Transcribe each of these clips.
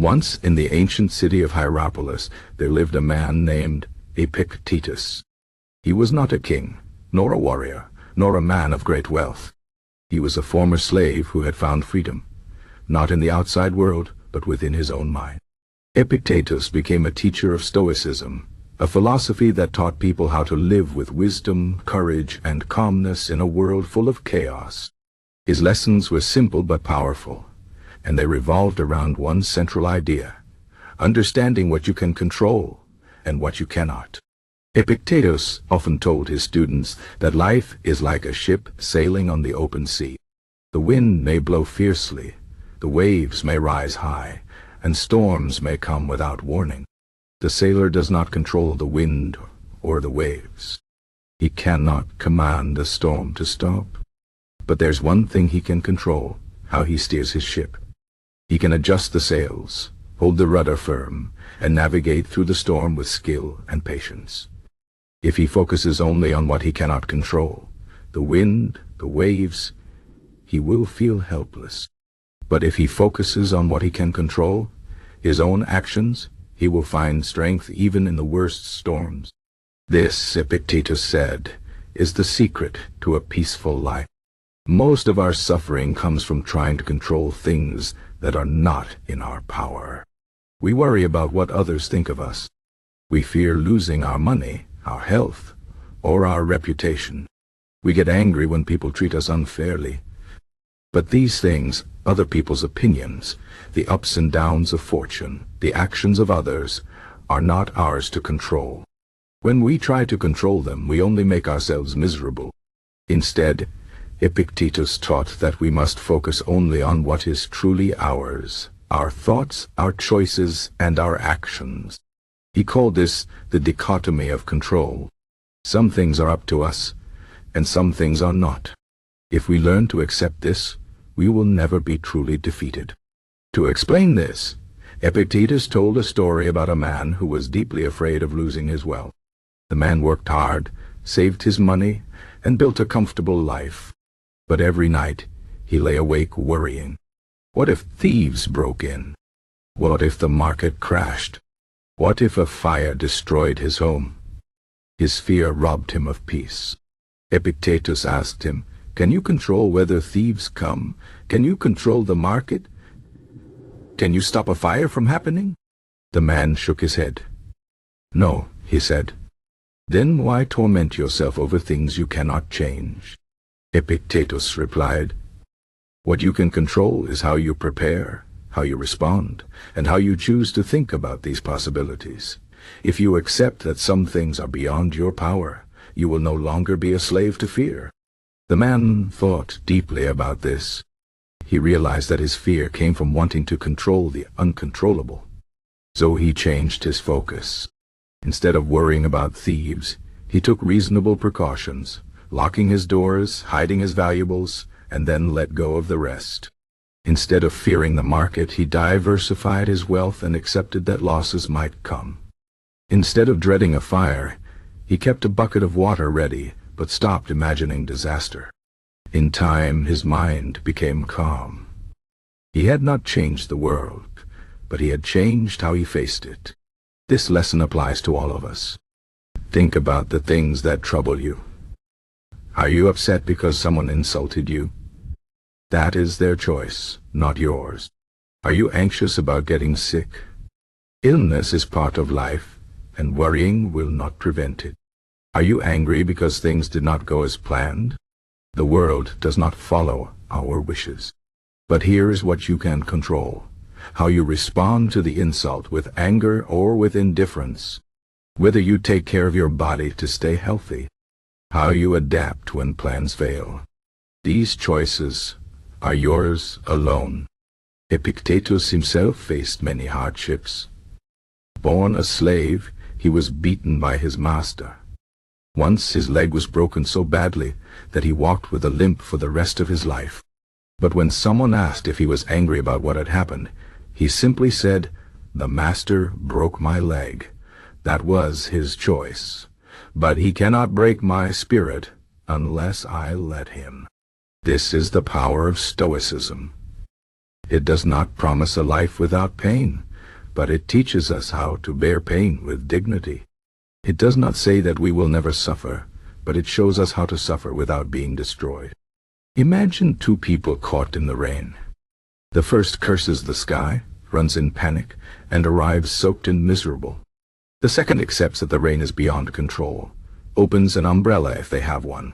Once in the ancient city of Hierapolis there lived a man named Epictetus. He was not a king, nor a warrior, nor a man of great wealth. He was a former slave who had found freedom, not in the outside world, but within his own mind. Epictetus became a teacher of Stoicism, a philosophy that taught people how to live with wisdom, courage, and calmness in a world full of chaos. His lessons were simple but powerful, and they revolved around one central idea: understanding what you can control and what you cannot. Epictetus often told his students that life is like a ship sailing on the open sea. The wind may blow fiercely, the waves may rise high, and storms may come without warning. The sailor does not control the wind or the waves. He cannot command the storm to stop. But there's one thing he can control: how he steers his ship. He can adjust the sails, hold the rudder firm, and navigate through the storm with skill and patience. If he focuses only on what he cannot control, the wind, the waves, he will feel helpless. But if he focuses on what he can control, his own actions, he will find strength even in the worst storms. This, Epictetus said, is the secret to a peaceful life. Most of our suffering comes from trying to control things that are not in our power. We worry about what others think of us. We fear losing our money, our health, or our reputation. We get angry when people treat us unfairly. But these things, other people's opinions, the ups and downs of fortune, the actions of others, are not ours to control. When we try to control them, we only make ourselves miserable. Instead, Epictetus taught that we must focus only on what is truly ours: our thoughts, our choices, and our actions. He called this the dichotomy of control. Some things are up to us, and some things are not. If we learn to accept this, we will never be truly defeated. To explain this, Epictetus told a story about a man who was deeply afraid of losing his wealth. The man worked hard, saved his money, and built a comfortable life. But every night, he lay awake worrying. What if thieves broke in? What if the market crashed? What if a fire destroyed his home? His fear robbed him of peace. Epictetus asked him, "Can you control whether thieves come? Can you control the market? Can you stop a fire from happening?" The man shook his head. "No," he said. "Then why torment yourself over things you cannot change?" Epictetus replied, "What you can control is how you prepare, how you respond, and how you choose to think about these possibilities. If you accept that some things are beyond your power, you will no longer be a slave to fear." The man thought deeply about this. He realized that his fear came from wanting to control the uncontrollable. So he changed his focus. Instead of worrying about thieves, he took reasonable precautions, locking his doors, hiding his valuables, and then let go of the rest. Instead of fearing the market, he diversified his wealth and accepted that losses might come. Instead of dreading a fire, he kept a bucket of water ready, but stopped imagining disaster. In time, his mind became calm. He had not changed the world, but he had changed how he faced it. This lesson applies to all of us. Think about the things that trouble you. Are you upset because someone insulted you? That is their choice, not yours. Are you anxious about getting sick? Illness is part of life, and worrying will not prevent it. Are you angry because things did not go as planned? The world does not follow our wishes. But here is what you can control: how you respond to the insult, with anger or with indifference. Whether you take care of your body to stay healthy. How you adapt when plans fail. These choices are yours alone. Epictetus himself faced many hardships. Born a slave, he was beaten by his master. Once his leg was broken so badly that he walked with a limp for the rest of his life. But when someone asked if he was angry about what had happened, he simply said, "The master broke my leg. That was his choice. But he cannot break my spirit unless I let him." This is the power of Stoicism. It does not promise a life without pain, but it teaches us how to bear pain with dignity. It does not say that we will never suffer, but it shows us how to suffer without being destroyed. Imagine two people caught in the rain. The first curses the sky, runs in panic, and arrives soaked and miserable. The second accepts that the rain is beyond control, opens an umbrella if they have one,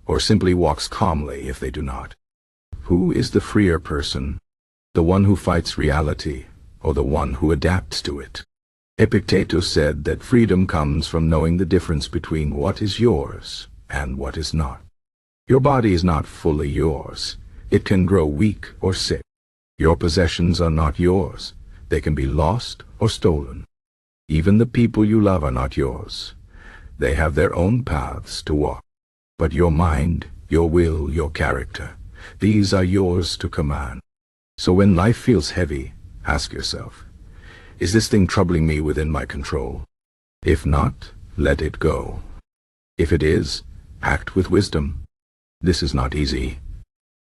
or simply walks calmly if they do not. Who is the freer person? The one who fights reality, or the one who adapts to it? Epictetus said that freedom comes from knowing the difference between what is yours and what is not. Your body is not fully yours. It can grow weak or sick. Your possessions are not yours. They can be lost or stolen. Even the people you love are not yours. They have their own paths to walk. But your mind, your will, your character, these are yours to command. So when life feels heavy, ask yourself, is this thing troubling me within my control? If not, let it go. If it is, act with wisdom. This is not easy.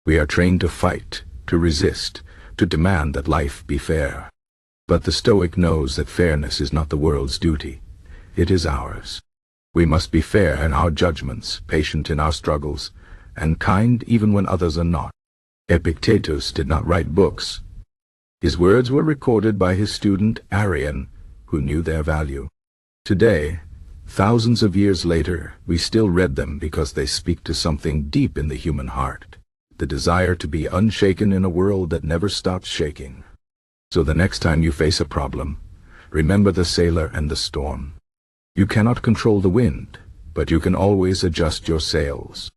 We are trained to fight, to resist, to demand that life be fair. But the Stoic knows that fairness is not the world's duty. It is ours. We must be fair in our judgments, patient in our struggles, and kind even when others are not. Epictetus did not write books. His words were recorded by his student Arian, who knew their value. Today, thousands of years later, we still read them because they speak to something deep in the human heart, the desire to be unshaken in a world that never stops shaking. So the next time you face a problem, remember the sailor and the storm. You cannot control the wind, but you can always adjust your sails.